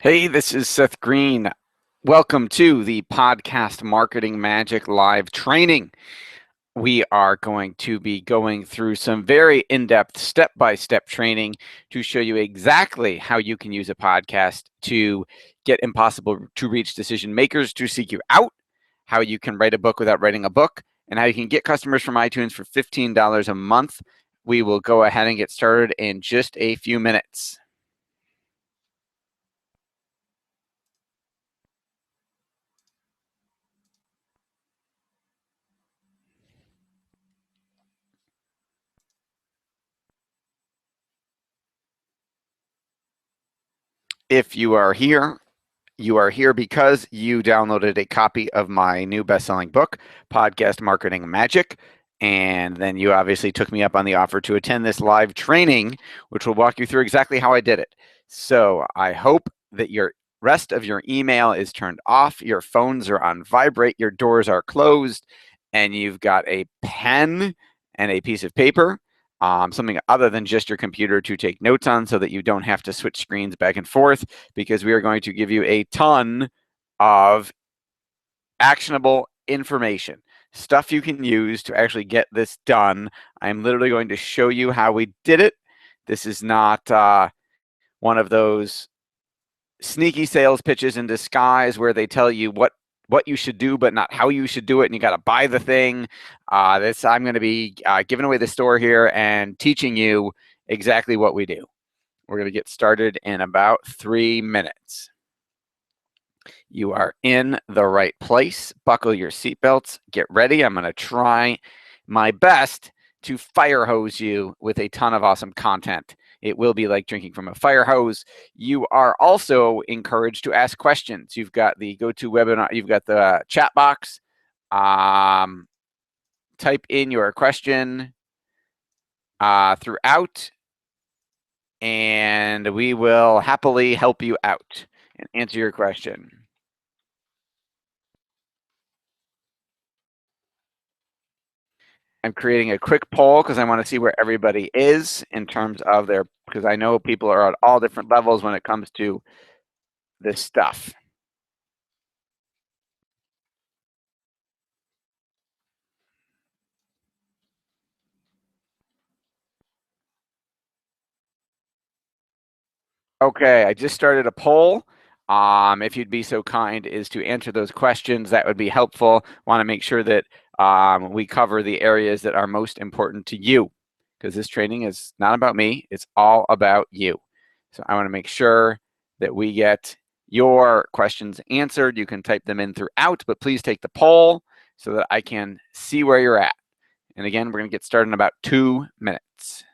Hey, this is Seth Green. Welcome to the Podcast Marketing Magic Live training. We are going to be going through some very in-depth step-by-step training to show you exactly how you can use a podcast to get impossible to reach decision makers to seek you out, how you can write a book without writing a book, and how you can get customers from iTunes for $15 a month. We will go ahead and get started in just a few minutes. If you are here because you downloaded a copy of my new best-selling book, Podcast Marketing Magic, and then you obviously took me up on the offer to attend this live training, which will walk you through exactly how I did it. So I hope that your rest of your email is turned off, your phones are on vibrate, your doors are closed, and you've got a pen and a piece of paper, something other than just your computer to take notes on so that you don't have to switch screens back and forth, because we are going to give you a ton of actionable information, stuff you can use to actually get this done. I'm literally going to show you how we did it. This is not one of those sneaky sales pitches in disguise where they tell you what you should do, but not how you should do it, and you got to buy the thing. I'm going to be giving away the store here and teaching you exactly what we do. We're going to get started in about 3 minutes. You are in the right place. Buckle your seatbelts. Get ready. I'm going to try my best to fire hose you with a ton of awesome content. It will be like drinking from a fire hose. You are also encouraged to ask questions. You've got the GoToWebinar. You've got the chat box. Type in your question throughout, and we will happily help you out and answer your question. I'm creating a quick poll because I want to see where everybody is in terms of because I know people are at all different levels when it comes to this stuff. Okay, I just started a poll. If you'd be so kind as to answer those questions, that would be helpful. Want to make sure that we cover the areas that are most important to you, because this training is not about me, it's all about you. So I want to make sure that we get your questions answered. You can type them in throughout, but please take the poll so that I can see where you're at. And again, we're going to get started in about 2 minutes.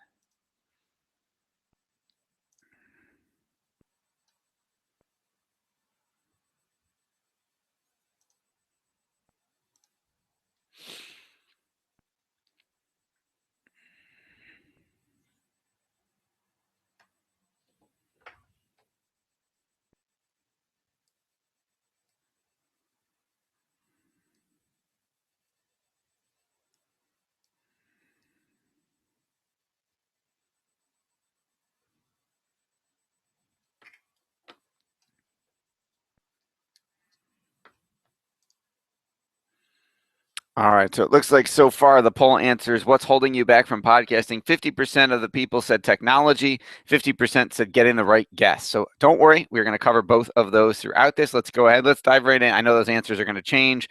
All right, so it looks like so far the poll answers what's holding you back from podcasting. 50% of the people said technology, 50% said getting the right guest. So don't worry, we're going to cover both of those throughout this. Let's go ahead, let's dive right in. I know those answers are going to change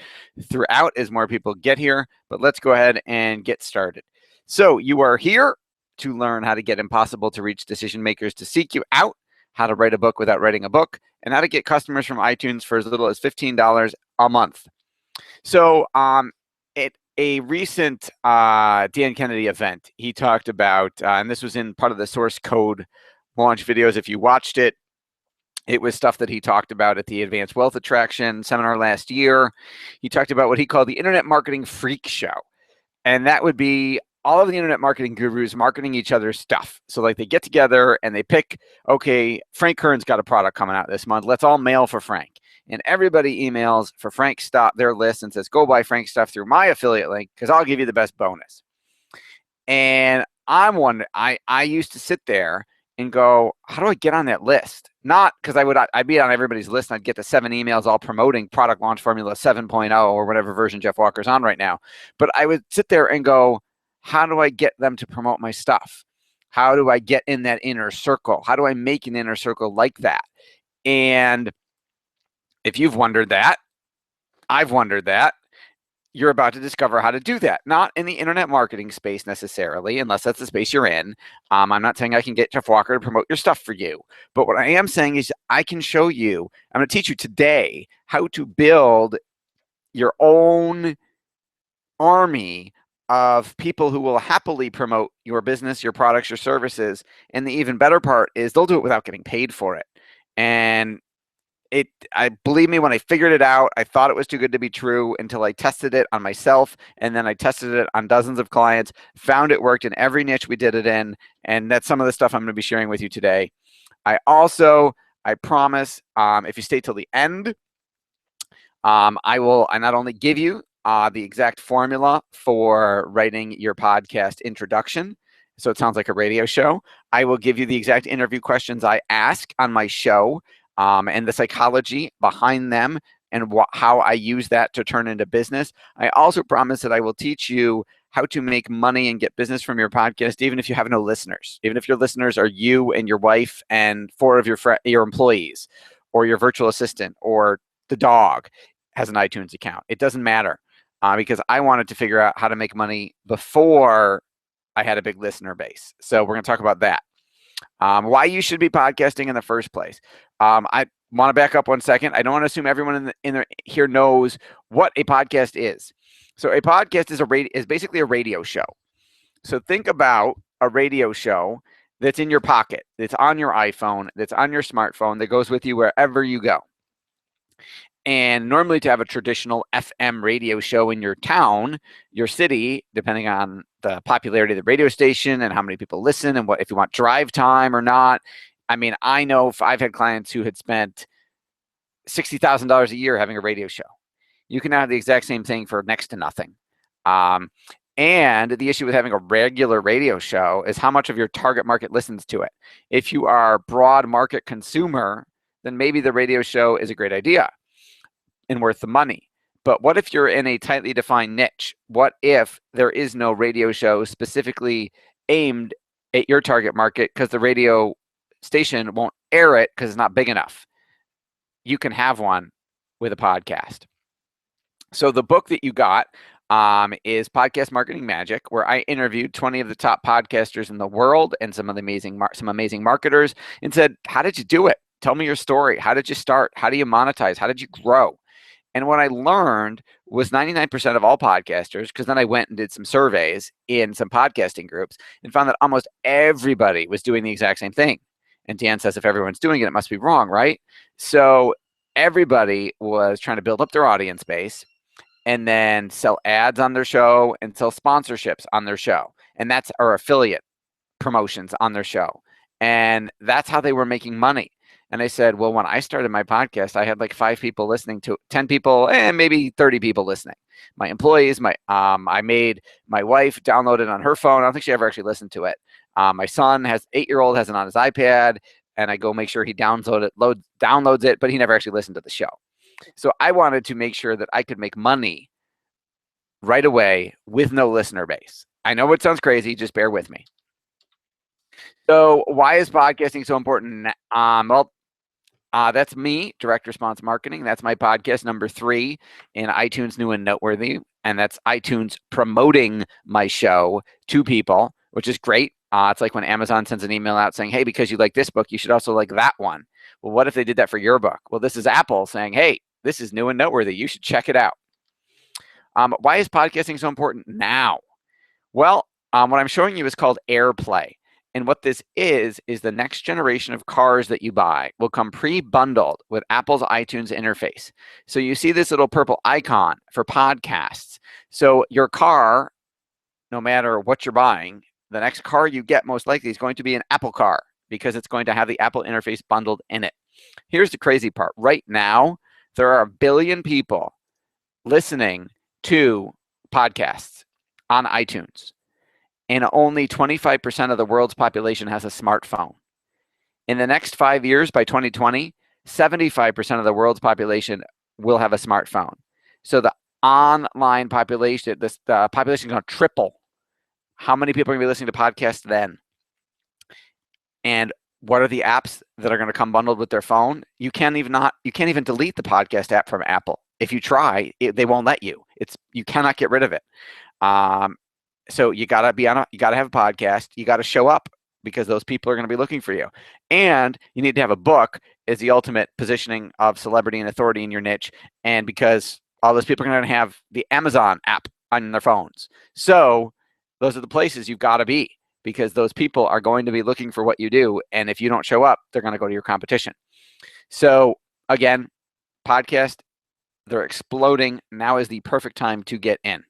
throughout as more people get here, but let's go ahead and get started. So you are here to learn how to get impossible to reach decision makers to seek you out, how to write a book without writing a book, and how to get customers from iTunes for as little as $15 a month. So at a recent Dan Kennedy event, he talked about, and this was in part of the source code launch videos. If you watched it, it was stuff that he talked about at the Advanced Wealth Attraction seminar last year. He talked about what he called the Internet Marketing Freak Show. And that would be all of the internet marketing gurus marketing each other's stuff. So like they get together and they pick, okay, Frank Kern's got a product coming out this month. Let's all mail for Frank. And everybody emails for Frank stuff, their list, and says, go buy Frank stuff through my affiliate link because I'll give you the best bonus. And I'm wondering, I used to sit there and go, how do I get on that list? Not because I'd be on everybody's list and I'd get the 7 emails all promoting Product Launch Formula 7.0 or whatever version Jeff Walker's on right now. But I would sit there and go, how do I get them to promote my stuff? How do I get in that inner circle? How do I make an inner circle like that? And if you've wondered that, I've wondered that. You're about to discover how to do that. Not in the internet marketing space necessarily, unless that's the space you're in. I'm not saying I can get Jeff Walker to promote your stuff for you. But what I am saying is I can show you, I'm going to teach you today how to build your own army of people who will happily promote your business, your products, your services. And the even better part is they'll do it without getting paid for it. And I believe me, when I figured it out, I thought it was too good to be true until I tested it on myself, and then I tested it on dozens of clients, found it worked in every niche we did it in, and that's some of the stuff I'm going to be sharing with you today. I promise, if you stay till the end, I not only give you the exact formula for writing your podcast introduction, so it sounds like a radio show. I will give you the exact interview questions I ask on my show, and the psychology behind them and how I use that to turn into business. I also promise that I will teach you how to make money and get business from your podcast, even if you have no listeners, even if your listeners are you and your wife and 4 of your employees, or your virtual assistant, or the dog has an iTunes account. It doesn't matter, because I wanted to figure out how to make money before I had a big listener base. So we're going to talk about that. Why you should be podcasting in the first place. I want to back up 1 second. I don't want to assume everyone here knows what a podcast is. So a podcast is basically a radio show. So think about a radio show that's in your pocket, that's on your iPhone, that's on your smartphone, that goes with you wherever you go. And normally, to have a traditional FM radio show in your town, your city, depending on the popularity of the radio station and how many people listen and if you want drive time or not. I mean, I know if I've had clients who had spent $60,000 a year having a radio show. You can have the exact same thing for next to nothing. And the issue with having a regular radio show is how much of your target market listens to it. If you are a broad market consumer, then maybe the radio show is a great idea and worth the money. But what if you're in a tightly defined niche? What if there is no radio show specifically aimed at your target market because the radio station won't air it because it's not big enough? You can have one with a podcast. So the book that you got is Podcast Marketing Magic, where I interviewed 20 of the top podcasters in the world and some amazing marketers and said, how did you do it? Tell me your story. How did you start? How do you monetize? How did you grow? And what I learned was 99% of all podcasters, because then I went and did some surveys in some podcasting groups and found that almost everybody was doing the exact same thing. And Dan says, if everyone's doing it, it must be wrong, right? So everybody was trying to build up their audience base and then sell ads on their show and sell sponsorships on their show. And that's our affiliate promotions on their show. And that's how they were making money. And I said, well, when I started my podcast, I had like 5 people listening to 10 people and maybe 30 people listening. My employees, I made my wife download it on her phone. I don't think she ever actually listened to it. My son 8-year-old has it on his iPad, and I go make sure he downloads it, but he never actually listened to the show. So I wanted to make sure that I could make money right away with no listener base. I know it sounds crazy, just bear with me. So why is podcasting so important? That's me, Direct Response Marketing. That's my podcast number 3 in iTunes New and Noteworthy. And that's iTunes promoting my show to people, which is great. It's like when Amazon sends an email out saying, hey, because you like this book, you should also like that one. Well, what if they did that for your book? Well, this is Apple saying, hey, this is new and noteworthy. You should check it out. Why is podcasting so important now? Well, what I'm showing you is called AirPlay. And what this is the next generation of cars that you buy will come pre-bundled with Apple's iTunes interface. So you see this little purple icon for podcasts. So your car, no matter what you're buying, the next car you get most likely is going to be an Apple car because it's going to have the Apple interface bundled in it. Here's the crazy part. Right now, there are 1 billion people listening to podcasts on iTunes. And only 25% of the world's population has a smartphone. In the next 5 years, by 2020, 75% of the world's population will have a smartphone. So the online population, the population is going to triple. How many people are going to be listening to podcasts then? And what are the apps that are going to come bundled with their phone? You can't even delete the podcast app from Apple. If you try, they won't let you. You cannot get rid of it. So you got to have a podcast. You got to show up because those people are going to be looking for you. And you need to have a book as the ultimate positioning of celebrity and authority in your niche. And because all those people are going to have the Amazon app on their phones. So those are the places you've got to be, because those people are going to be looking for what you do. And if you don't show up, they're going to go to your competition. So again, podcast, they're exploding. Now is the perfect time to get in.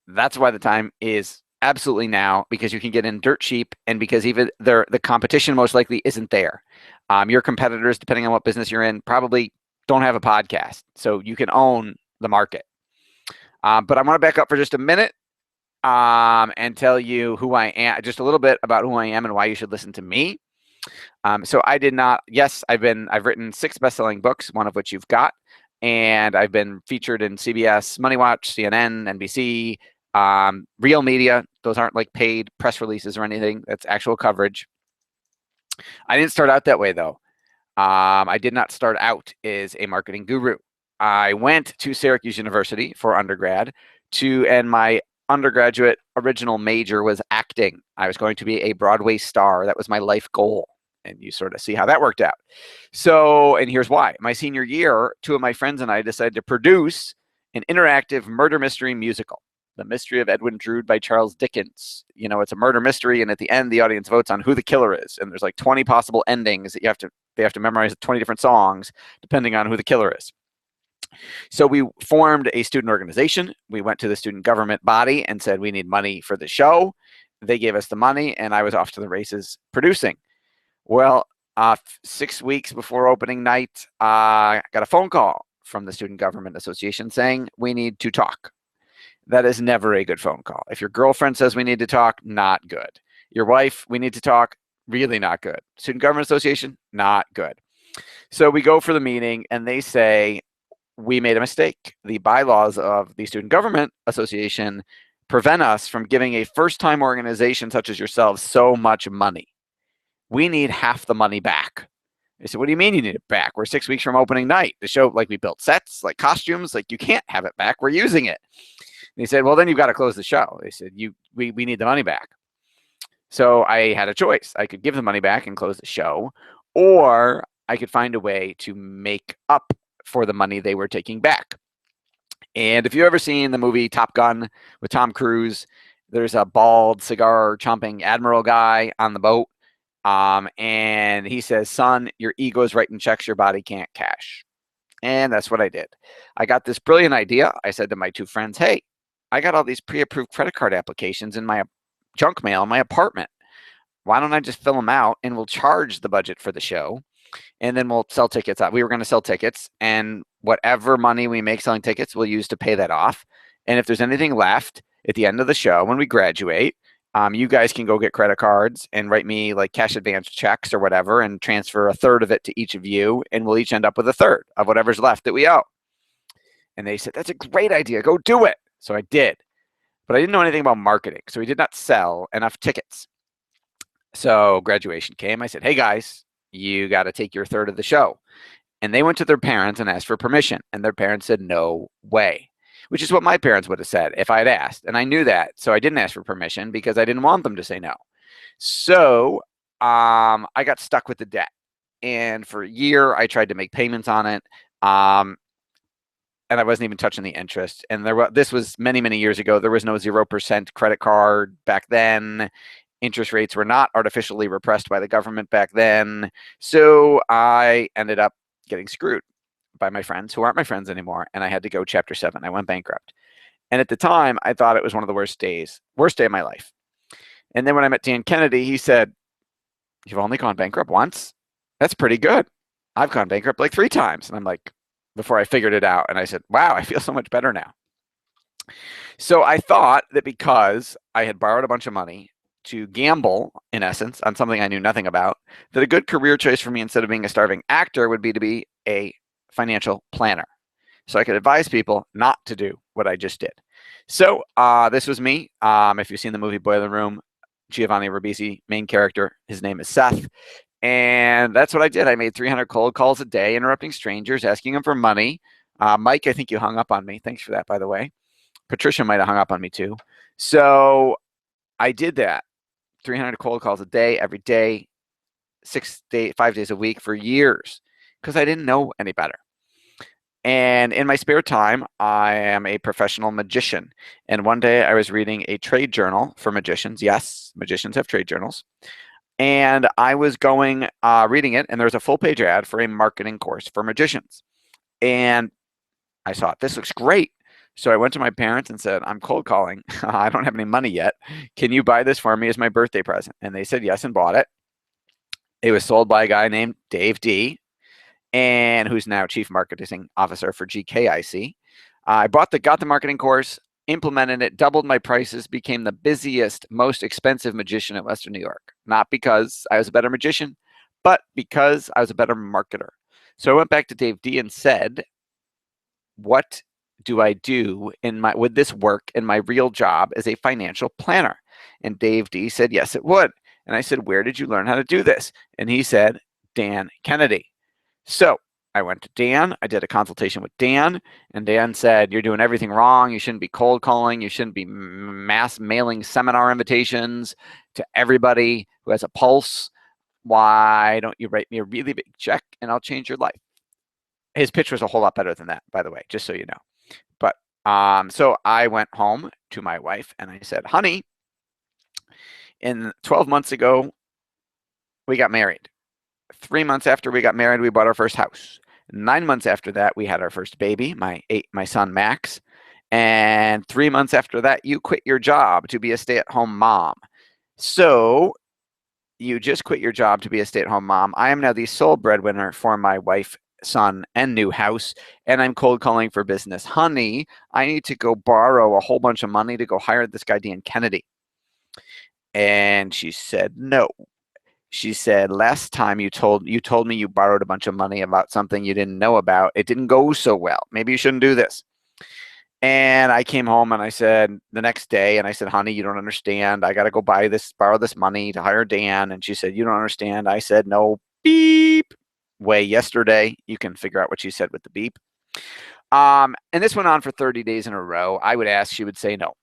That's why the time is absolutely now, because you can get in dirt cheap, and because even the competition most likely isn't there. Your competitors, depending on what business you're in, probably don't have a podcast, so you can own the market. But I want to back up for just a minute and tell you who I am, just a little bit about who I am and why you should listen to me. So I did not. Yes, I've written 6 best-selling books, one of which you've got, and I've been featured in CBS, Money Watch, CNN, NBC, Real Media. Those aren't like paid press releases or anything. That's actual coverage. I didn't start out that way, though. I did not start out as a marketing guru. I went to Syracuse University for undergrad, and my undergraduate original major was acting. I was going to be a Broadway star. That was my life goal. And you sort of see how that worked out. So, and here's why. My senior year, 2 of my friends and I decided to produce an interactive murder mystery musical, The Mystery of Edwin Drood by Charles Dickens. You know, it's a murder mystery, and at the end, the audience votes on who the killer is. And there's like 20 possible endings that they have to memorize 20 different songs, depending on who the killer is. So we formed a student organization. We went to the student government body and said, we need money for the show. They gave us the money, and I was off to the races producing. Well, 6 weeks before opening night, I got a phone call from the Student Government Association saying, we need to talk. That is never a good phone call. If your girlfriend says we need to talk, not good. Your wife, we need to talk, really not good. Student Government Association, not good. So we go for the meeting, and they say, we made a mistake. The bylaws of the Student Government Association prevent us from giving a first-time organization such as yourselves so much money. We need half the money back. I said, what do you mean you need it back? We're 6 weeks from opening night. The show, like, we built sets, like costumes, like, you can't have it back. We're using it. And he said, well, then you've got to close the show. They said, we need the money back. So I had a choice. I could give the money back and close the show, or I could find a way to make up for the money they were taking back. And if you've ever seen the movie Top Gun with Tom Cruise, there's a bald cigar chomping admiral guy on the boat. And he says, son, your ego is writing checks your body can't cash. And that's what I did. I got this brilliant idea. I said to my 2 friends, hey, I got all these pre-approved credit card applications in my junk mail in my apartment. Why don't I just fill them out, and we'll charge the budget for the show, and then we'll sell tickets. We were going to sell tickets, and whatever money we make selling tickets, we'll use to pay that off. And if there's anything left at the end of the show when we graduate, you guys can go get credit cards and write me like cash advance checks or whatever, and transfer a third of it to each of you, and we'll each end up with a third of whatever's left that we owe. And they said, that's a great idea. Go do it. So I did. But I didn't know anything about marketing, so we did not sell enough tickets. So graduation came. I said, hey, guys, you got to take your third of the show. And they went to their parents and asked for permission. And their parents said, no way. Which is what my parents would have said if I had asked. And I knew that. So I didn't ask for permission because I didn't want them to say no. So I got stuck with the debt. And for a year, I tried to make payments on it. And I wasn't even touching the interest. And this was many, many years ago. There was no 0% credit card back then. Interest rates were not artificially repressed by the government back then. So I ended up getting screwed by my friends who aren't my friends anymore. And I had to go Chapter 7. I went bankrupt. And at the time, I thought it was one of the worst day of my life. And then when I met Dan Kennedy, he said, you've only gone bankrupt once? That's pretty good. I've gone bankrupt like 3 times. And I'm like, before I figured it out. And I said, wow, I feel so much better now. So I thought that because I had borrowed a bunch of money to gamble, in essence, on something I knew nothing about, that a good career choice for me instead of being a starving actor would be to be a financial planner. So I could advise people not to do what I just did. So this was me. If you've seen the movie Boiler Room, Giovanni Ribisi, main character, his name is Seth. And that's what I did. I made 300 cold calls a day, interrupting strangers, asking them for money. Mike, I think you hung up on me. Thanks for that, by the way. Patricia might have hung up on me too. So I did that. 300 cold calls a day, every day, 5 days a week for years, because I didn't know any better. And in my spare time, I am a professional magician. And one day I was reading a trade journal for magicians. Yes, magicians have trade journals. And I was reading it, and there was a full-page ad for a marketing course for magicians. And I thought, this looks great. So I went to my parents and said, I'm cold calling. I don't have any money yet. Can you buy this for me as my birthday present? And they said yes and bought it. It was sold by a guy named Dave D., and who's now Chief Marketing Officer for GKIC. I got the marketing course, implemented it, doubled my prices, became the busiest, most expensive magician in Western New York. Not because I was a better magician, but because I was a better marketer. So I went back to Dave D. and said, what do I do would this work in my real job as a financial planner? And Dave D. said, yes, it would. And I said, where did you learn how to do this? And he said, Dan Kennedy. So I went to Dan. I did a consultation with Dan, and Dan said, you're doing everything wrong. You shouldn't be cold calling. You shouldn't be mass mailing seminar invitations to everybody who has a pulse. Why don't you write me a really big check and I'll change your life? His pitch was a whole lot better than that, by the way, just so you know. But so I went home to my wife and I said, honey, 12 months ago, we got married. 3 months after we got married, we bought our first house. 9 months after that, we had our first baby, my son, Max. And 3 months after that, you quit your job to be a stay-at-home mom. So you just quit your job to be a stay-at-home mom. I am now the sole breadwinner for my wife, son, and new house, and I'm cold calling for business. Honey, I need to go borrow a whole bunch of money to go hire this guy, Dan Kennedy. And she said, no. She said, last time you told me you borrowed a bunch of money about something you didn't know about. It didn't go so well. Maybe you shouldn't do this. And I came home and I said the next day, and I said, honey, you don't understand. I got to go borrow this money to hire Dan. And she said, you don't understand. I said, no, beep. Way yesterday. You can figure out what she said with the beep. And this went on for 30 days in a row. I would ask, she would say no.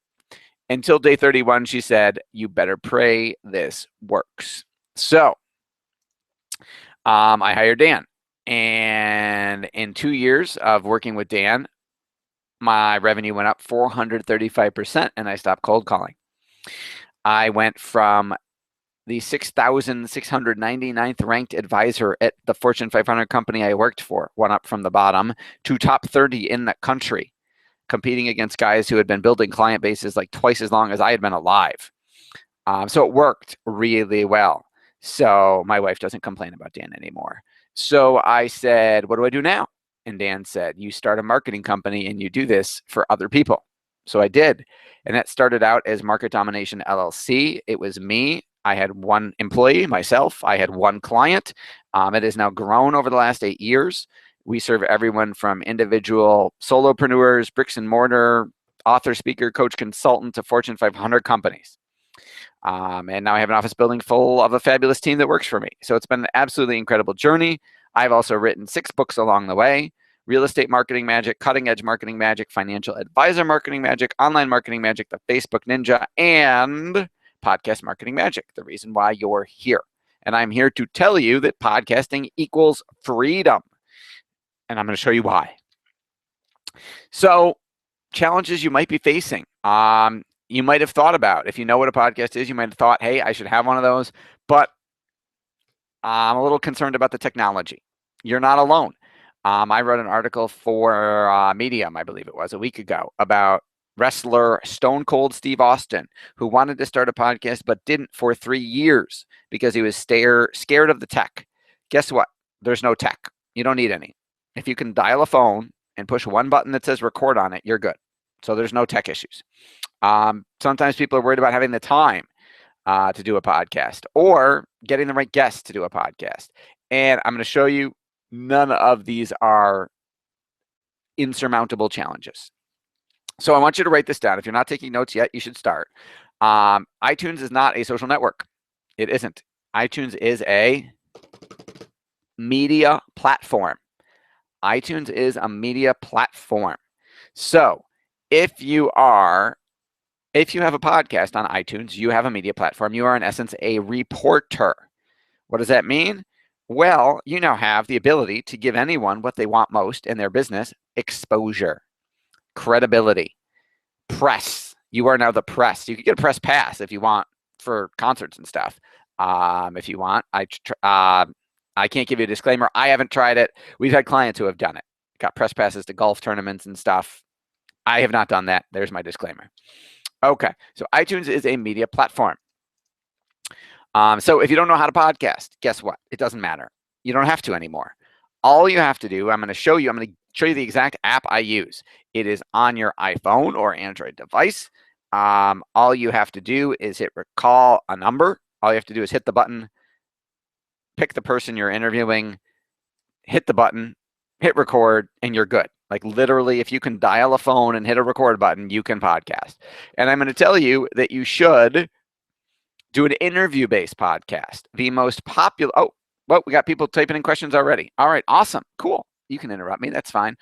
Until day 31, she said, you better pray this works. So I hired Dan, and in 2 years of working with Dan, my revenue went up 435%, and I stopped cold calling. I went from the 6,699th ranked advisor at the Fortune 500 company I worked for, one up from the bottom, to top 30 in the country, competing against guys who had been building client bases like twice as long as I had been alive. So it worked really well. So my wife doesn't complain about Dan anymore. So I said, what do I do now? And Dan said, you start a marketing company and you do this for other people. So I did. And that started out as Market Domination LLC. It was me. I had one employee, myself. I had one client. It has now grown over the last 8 years. We serve everyone from individual solopreneurs, bricks and mortar, author, speaker, coach, consultant, to Fortune 500 companies. And now I have an office building full of a fabulous team that works for me. So it's been an absolutely incredible journey. I've also written 6 books along the way: Real Estate Marketing Magic, Cutting Edge Marketing Magic, Financial Advisor Marketing Magic, Online Marketing Magic, The Facebook Ninja, and Podcast Marketing Magic, the reason why you're here. And I'm here to tell you that podcasting equals freedom. And I'm going to show you why. So challenges you might be facing. You might have thought about, if you know what a podcast is, you might have thought, hey, I should have one of those. But I'm a little concerned about the technology. You're not alone. I wrote an article for Medium, I believe it was, a week ago, about wrestler Stone Cold Steve Austin, who wanted to start a podcast but didn't for 3 years because he was scared of the tech. Guess what? There's no tech. You don't need any. If you can dial a phone and push one button that says record on it, you're good. So there's no tech issues. Sometimes people are worried about having the time. to do a podcast, or getting the right guests to do a podcast. And I'm going to show you none of these are insurmountable challenges. So I want you to write this down. If you're not taking notes yet, you should start. iTunes is not a social network. It isn't. iTunes is a media platform. iTunes is a media platform. So if you have a podcast on iTunes, you have a media platform. You are, in essence, a reporter. What does that mean? Well, you now have the ability to give anyone what they want most in their business: exposure, credibility, press. You are now the press. You could get a press pass if you want for concerts and stuff. If you want, I can't give you a disclaimer. I haven't tried it. We've had clients who have done it. Got press passes to golf tournaments and stuff. I have not done that. There's my disclaimer. Okay, so iTunes is a media platform. So if you don't know how to podcast, guess what? It doesn't matter. You don't have to anymore. All you have to do, I'm going to show you the exact app I use. It is on your iPhone or Android device. All you have to do is call a number. All you have to do is hit the button, pick the person you're interviewing, hit the button, hit record, and you're good. Like literally, if you can dial a phone and hit a record button, you can podcast. And I'm going to tell you that you should do an interview-based podcast. The most popular, we got people typing in questions already. All right, awesome, cool. You can interrupt me, that's fine.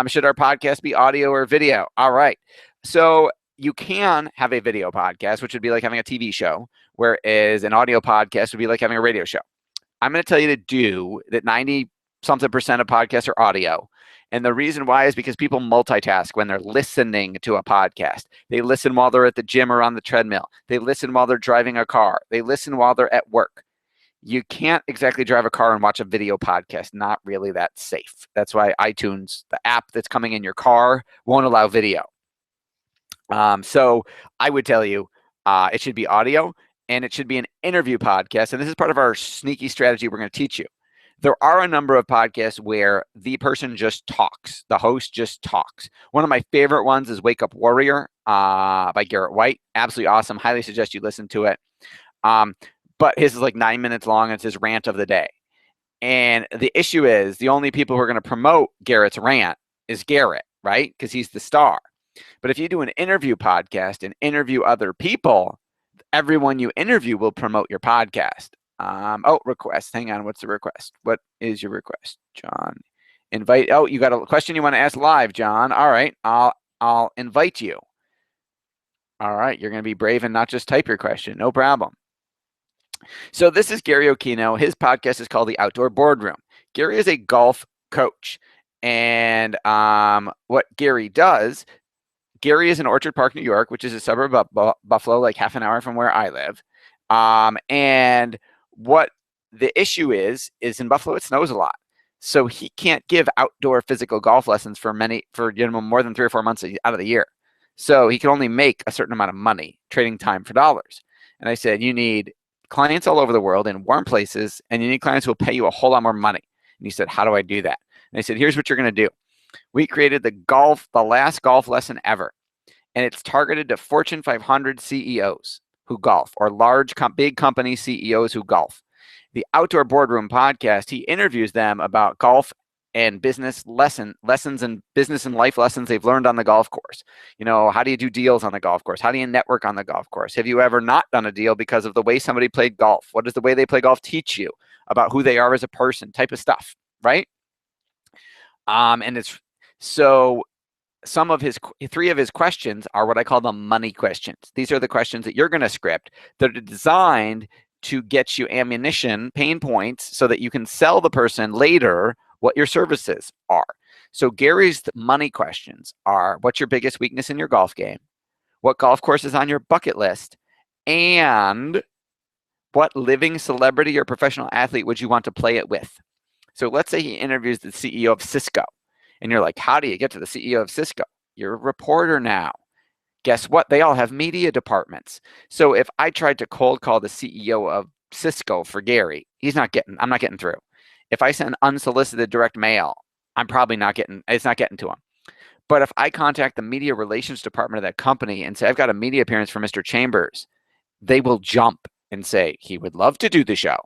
Should our podcast be audio or video? All right, so you can have a video podcast, which would be like having a TV show, whereas an audio podcast would be like having a radio show. I'm going to tell you to do that 90-something% of podcasts are audio. And the reason why is because people multitask when they're listening to a podcast. They listen while they're at the gym or on the treadmill. They listen while they're driving a car. They listen while they're at work. You can't exactly drive a car and watch a video podcast. Not really that safe. That's why iTunes, the app that's coming in your car, won't allow video. So I would tell you it should be audio, and it should be an interview podcast. And this is part of our sneaky strategy we're going to teach you. There are a number of podcasts where the person just talks. The host just talks. One of my favorite ones is Wake Up Warrior by Garrett White. Absolutely awesome. Highly suggest you listen to it. But his is like 9 minutes long. It's his rant of the day. And the issue is the only people who are going to promote Garrett's rant is Garrett, right? Because he's the star. But if you do an interview podcast and interview other people, everyone you interview will promote your podcast. Request. Hang on. What's the request? What is your request, John? Invite. Oh, you got a question you want to ask live, John. All right. I'll invite you. All right. You're going to be brave and not just type your question. No problem. So this is Gary Okino. His podcast is called The Outdoor Boardroom. Gary is a golf coach. And what Gary does, Gary is in Orchard Park, New York, which is a suburb of Buffalo, like half an hour from where I live. And what the issue is in Buffalo, it snows a lot. So he can't give outdoor physical golf lessons for more than 3 or 4 months out of the year. So he can only make a certain amount of money trading time for dollars. And I said, you need clients all over the world in warm places, and you need clients who will pay you a whole lot more money. And he said, how do I do that? And I said, here's what you're going to do. We created the last golf lesson ever. And it's targeted to Fortune 500 CEOs who golf, or big company CEOs who golf. The Outdoor Boardroom podcast, he interviews them about golf and business lessons and business and life lessons they've learned on the golf course. You know, how do you do deals on the golf course? How do you network on the golf course? Have you ever not done a deal because of the way somebody played golf? What does the way they play golf teach you about who they are as a person, type of stuff, right? And it's so some of his 3 of his questions are what I call the money questions. These are the questions that you're going to script that are designed to get you ammunition, pain points, so that you can sell the person later what your services are. So Gary's money questions are: what's your biggest weakness in your golf game? What golf course is on your bucket list? And what living celebrity or professional athlete would you want to play it with? So let's say he interviews the CEO of Cisco. And you're like, how do you get to the CEO of Cisco? You're a reporter now. Guess what? They all have media departments. So if I tried to cold call the CEO of Cisco for Gary, I'm not getting through. If I send unsolicited direct mail, it's not getting to him. But if I contact the media relations department of that company and say, I've got a media appearance for Mr. Chambers, they will jump and say, he would love to do the show.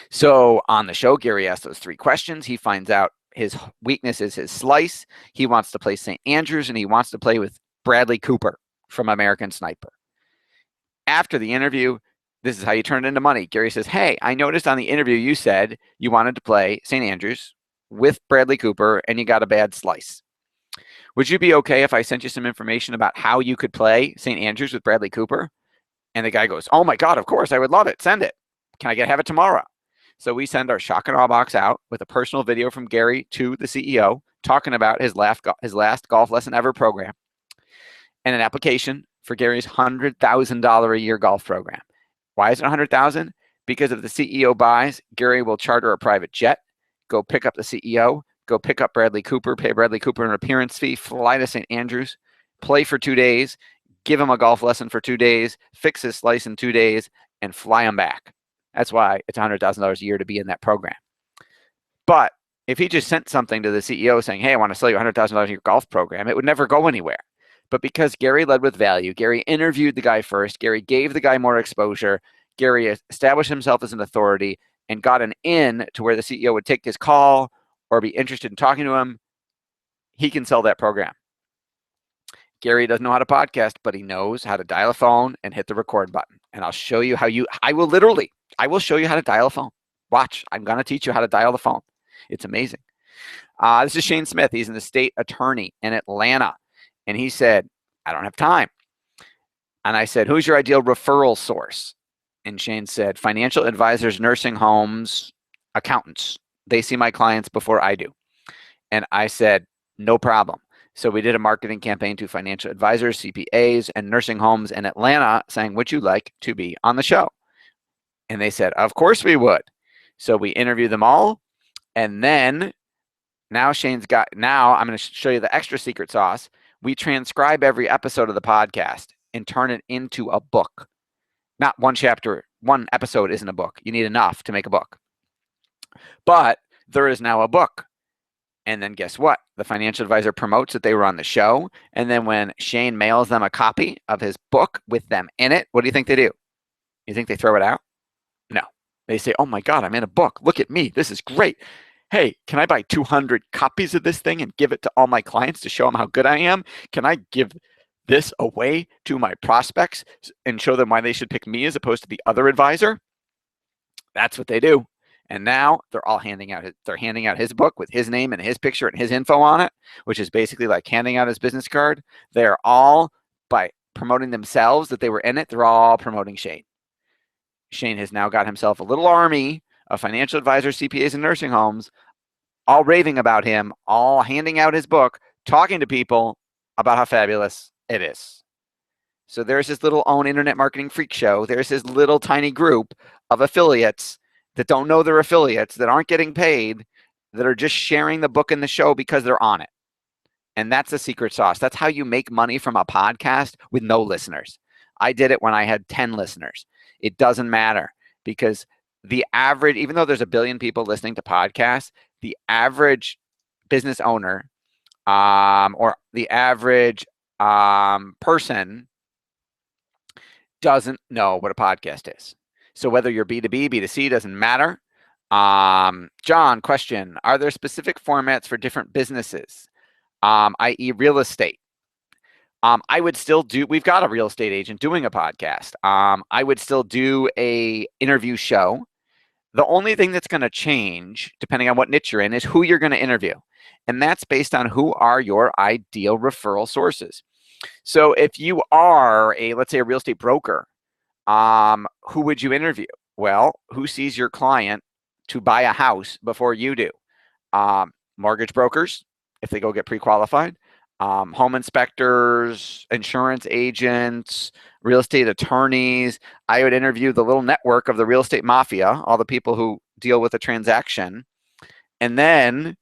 So on the show, Gary asks those 3 questions. He finds out his weakness is his slice. He wants to play St. Andrews, and he wants to play with Bradley Cooper from American Sniper. After the interview, this is how you turn it into money. Gary says, hey, I noticed on the interview you said you wanted to play St. Andrews with Bradley Cooper, and you got a bad slice. Would you be okay if I sent you some information about how you could play St. Andrews with Bradley Cooper? And the guy goes, oh my God, of course, I would love it. Send it. Can I have it tomorrow? So we send our shock and awe box out with a personal video from Gary to the CEO talking about his last golf lesson ever program and an application for Gary's $100,000 a year golf program. Why is it $100,000? Because if the CEO buys, Gary will charter a private jet, go pick up the CEO, go pick up Bradley Cooper, pay Bradley Cooper an appearance fee, fly to St. Andrews, play for 2 days, give him a golf lesson for 2 days, fix his slice in 2 days, and fly him back. That's why it's $100,000 a year to be in that program. But if he just sent something to the CEO saying, hey, I want to sell you $100,000 in your golf program, it would never go anywhere. But because Gary led with value, Gary interviewed the guy first, Gary gave the guy more exposure, Gary established himself as an authority and got an in to where the CEO would take his call or be interested in talking to him, he can sell that program. Gary doesn't know how to podcast, but he knows how to dial a phone and hit the record button. And I'll show you how I will show you how to dial a phone. Watch, I'm going to teach you how to dial the phone. It's amazing. This is Shane Smith. He's an estate attorney in Atlanta. And he said, I don't have time. And I said, who's your ideal referral source? And Shane said, financial advisors, nursing homes, accountants. They see my clients before I do. And I said, no problem. So we did a marketing campaign to financial advisors, CPAs, and nursing homes in Atlanta saying, would you like to be on the show? And they said, of course we would. So we interviewed them all. And then now I'm going to show you the extra secret sauce. We transcribe every episode of the podcast and turn it into a book. Not one chapter, one episode isn't a book. You need enough to make a book. But there is now a book. And then guess what? The financial advisor promotes that they were on the show. And then when Shane mails them a copy of his book with them in it, what do you think they do? You think they throw it out? No. They say, oh my God, I'm in a book. Look at me. This is great. Hey, can I buy 200 copies of this thing and give it to all my clients to show them how good I am? Can I give this away to my prospects and show them why they should pick me as opposed to the other advisor? That's what they do. And now they're all handing out his book with his name and his picture and his info on it, which is basically like handing out his business card. They're all, by promoting themselves that they were in it, they're all promoting Shane. Shane has now got himself a little army of financial advisors, CPAs, and nursing homes, all raving about him, all handing out his book, talking to people about how fabulous it is. So there's his little own internet marketing freak show. There's his little tiny group of affiliates that don't know they're affiliates, that aren't getting paid, that are just sharing the book and the show because they're on it. And that's the secret sauce. That's how you make money from a podcast with no listeners. I did it when I had 10 listeners. It doesn't matter because the average, even though there's 1 billion people listening to podcasts, the average business owner or the average person doesn't know what a podcast is. So whether you're B2B, B2C, doesn't matter. John, question, are there specific formats for different businesses, i.e. real estate? I would still do, we've got a real estate agent doing a podcast. I would still do a interview show. The only thing that's going to change, depending on what niche you're in, is who you're going to interview. And that's based on who are your ideal referral sources. So if you are let's say a real estate broker, who would you interview? Well, who sees your client to buy a house before you do? Mortgage brokers, if they go get pre-qualified, home inspectors, insurance agents, real estate attorneys. I would interview the little network of the real estate mafia, all the people who deal with a transaction. And then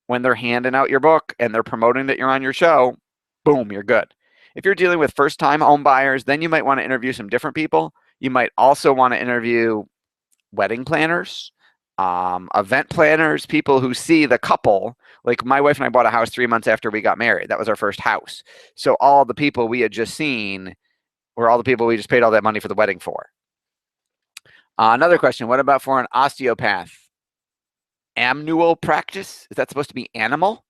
when they're handing out your book and they're promoting that you're on your show, boom, you're good. If you're dealing with first-time home buyers, then you might want to interview some different people. You might also want to interview wedding planners, event planners, people who see the couple. Like my wife and I bought a house 3 months after we got married. That was our first house. So all the people we had just seen or all the people we just paid all that money for the wedding for. Another question, what about for an osteopath? Annual practice? Is that supposed to be animal?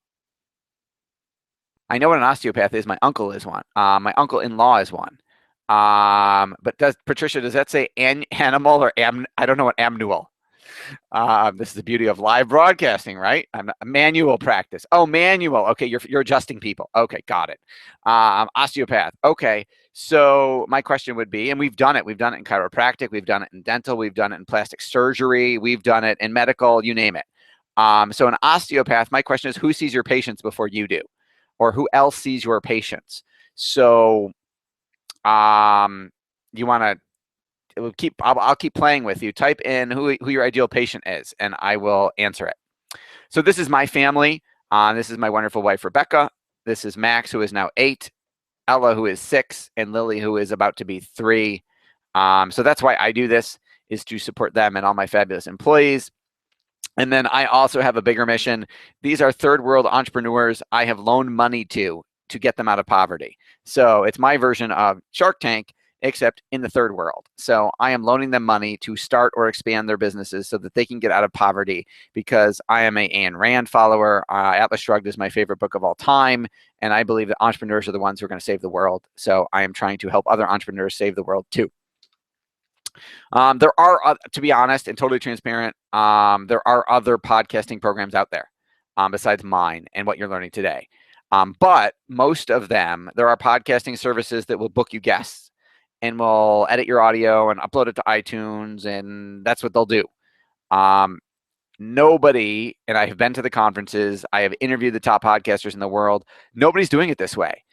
I know what an osteopath is. My uncle is one. My uncle-in-law is one. But Patricia, does that say animal or I don't know what annual. This is the beauty of live broadcasting, right? Manual practice. Oh, manual. Okay, you're adjusting people. Okay, got it. Osteopath. Okay, so my question would be, and we've done it. We've done it in chiropractic. We've done it in dental. We've done it in plastic surgery. We've done it in medical. You name it. So an osteopath. My question is, who sees your patients before you do, or who else sees your patients? So, you want to. I'll keep playing with you. Type in who your ideal patient is, and I will answer it. So this is my family. This is my wonderful wife, Rebecca. This is Max, who is now 8, Ella, who is 6, and Lily, who is about to be 3. So that's why I do this, is to support them and all my fabulous employees. And then I also have a bigger mission. These are third world entrepreneurs I have loaned money to get them out of poverty. So it's my version of Shark Tank, except in the third world. So I am loaning them money to start or expand their businesses so that they can get out of poverty, because I am a Ayn Rand follower. Atlas Shrugged is my favorite book of all time, and I believe that entrepreneurs are the ones who are going to save the world. So I am trying to help other entrepreneurs save the world too. There are, to be honest and totally transparent, there are other podcasting programs out there besides mine and what you're learning today. But most of them, there are podcasting services that will book you guests and will edit your audio and upload it to iTunes, and that's what they'll do. Nobody, and I have been to the conferences, I have interviewed the top podcasters in the world, nobody's doing it this way.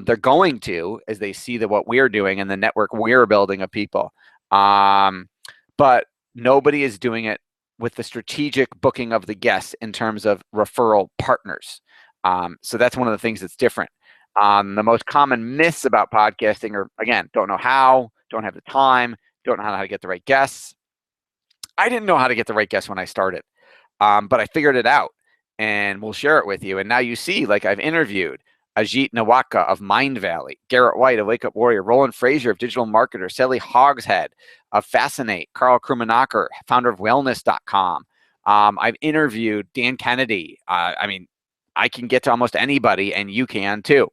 They're going to, as they see that what we're doing and the network we're building of people. But nobody is doing it with the strategic booking of the guests in terms of referral partners. So that's one of the things that's different. The most common myths about podcasting are, again, don't know how, don't have the time, don't know how to get the right guests. I didn't know how to get the right guests when I started, but I figured it out, and we'll share it with you. And now you see, like, I've interviewed Ajit Nawaka of Mind Valley, Garrett White of Wake Up Warrior, Roland Frazier of Digital Marketer, Sally Hogshead of Fascinate, Carl Krummenacher, founder of Wellness.com. I've interviewed Dan Kennedy. I mean, I can get to almost anybody, and you can too.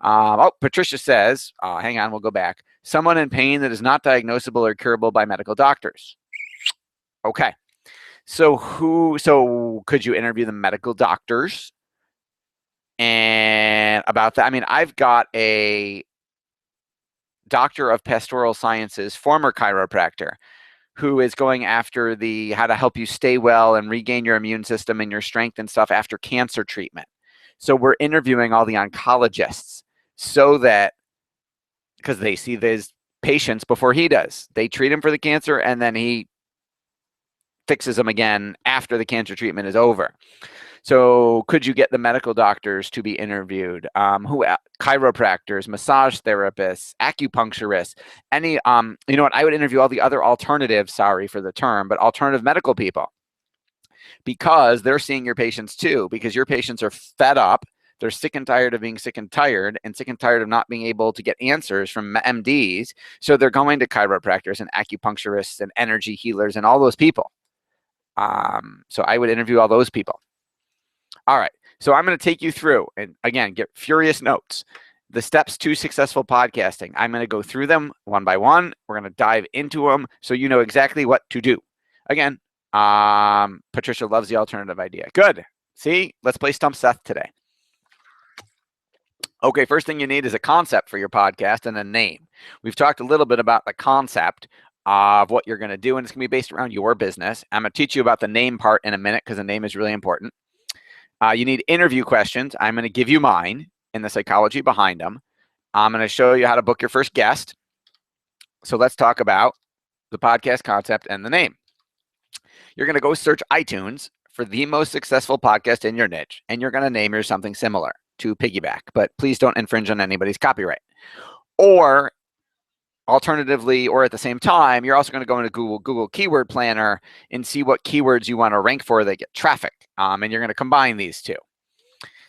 Oh, Patricia says, hang on, we'll go back. Someone in pain that is not diagnosable or curable by medical doctors. Okay. So could you interview the medical doctors? And about that, I mean, I've got a doctor of pastoral sciences, former chiropractor, who is going after how to help you stay well and regain your immune system and your strength and stuff after cancer treatment. So we're interviewing all the oncologists so that, because they see these patients before he does. They treat him for the cancer, and then he fixes them again after the cancer treatment is over. So could you get the medical doctors to be interviewed? Chiropractors, massage therapists, acupuncturists, any, you know what, I would interview all the other alternatives, sorry for the term, but alternative medical people, because they're seeing your patients too, because your patients are fed up. They're sick and tired of being sick and tired of not being able to get answers from MDs. So they're going to chiropractors and acupuncturists and energy healers and all those people. So I would interview all those people. All right, so I'm going to take you through, and again, get furious notes, the steps to successful podcasting. I'm going to go through them one by one. We're going to dive into them so you know exactly what to do. Again, Patricia loves the alternative idea. Good. See, let's play Stump Seth today. Okay, first thing you need is a concept for your podcast and a name. We've talked a little bit about the concept of what you're going to do, and it's going to be based around your business. I'm going to teach you about the name part in a minute, because the name is really important. You need interview questions. I'm going to give you mine and the psychology behind them. I'm going to show you how to book your first guest. So let's talk about the podcast concept and the name. You're going to go search iTunes for the most successful podcast in your niche, and you're going to name yours something similar to Piggyback, but please don't infringe on anybody's copyright. Or alternatively, or at the same time, you're also going to go into Google Keyword Planner and see what keywords you want to rank for that get traffic. And you're going to combine these two.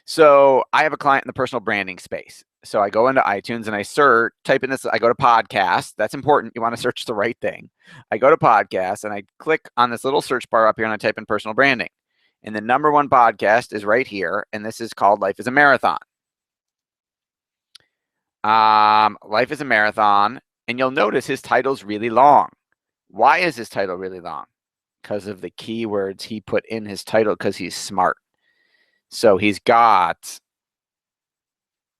So I have a client in the personal branding space. So I go into iTunes and I type in this, I go to podcast. That's important. You want to search the right thing. I go to podcast and I click on this little search bar up here and I type in personal branding. And the #1 podcast is right here. And this is called Life is a Marathon. Life is a Marathon. And you'll notice his title's really long. Why is his title really long? Because of the keywords he put in his title, because he's smart. So he's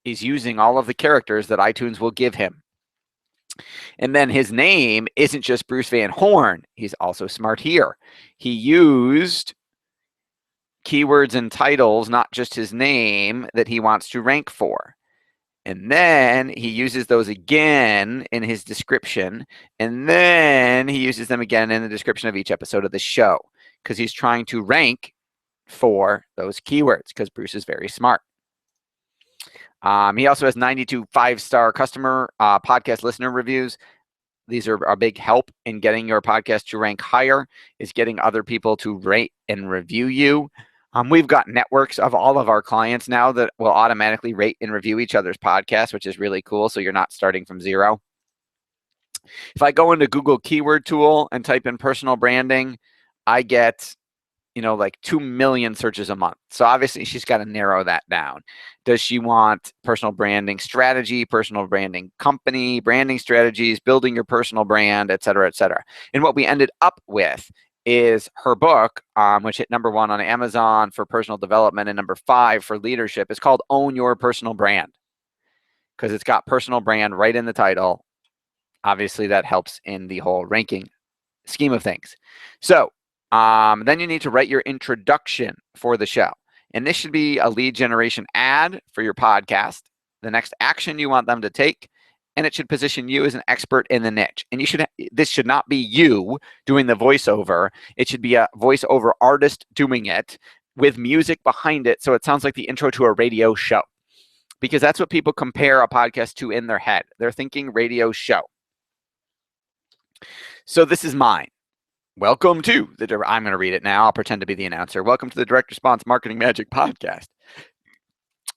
using all of the characters that iTunes will give him. And then his name isn't just Bruce Van Horn. He's also smart here. He used keywords and titles, not just his name, that he wants to rank for. And then he uses those again in his description. And then he uses them again in the description of each episode of the show, because he's trying to rank for those keywords, because Bruce is very smart. He also has 92 5-star customer podcast listener reviews. These are a big help in getting your podcast to rank higher, is getting other people to rate and review you. We've got networks of all of our clients now that will automatically rate and review each other's podcasts, which is really cool. So you're not starting from zero. If I go into Google Keyword Tool and type in personal branding, I get, like 2 million searches a month. So obviously she's got to narrow that down. Does she want personal branding strategy, personal branding company, branding strategies, building your personal brand, et cetera, et cetera? And what we ended up with is her book, which hit #1 on Amazon for personal development and #5 for leadership. It's called Own Your Personal Brand, because it's got personal brand right in the title. Obviously, that helps in the whole ranking scheme of things. So then you need to write your introduction for the show. And this should be a lead generation ad for your podcast, the next action you want them to take, and it should position you as an expert in the niche. And this should not be you doing the voiceover. It should be a voiceover artist doing it with music behind it, so it sounds like the intro to a radio show, because that's what people compare a podcast to in their head. They're thinking radio show. So this is mine. Welcome to I'm going to read it now. I'll pretend to be the announcer. Welcome to the Direct Response Marketing Magic Podcast.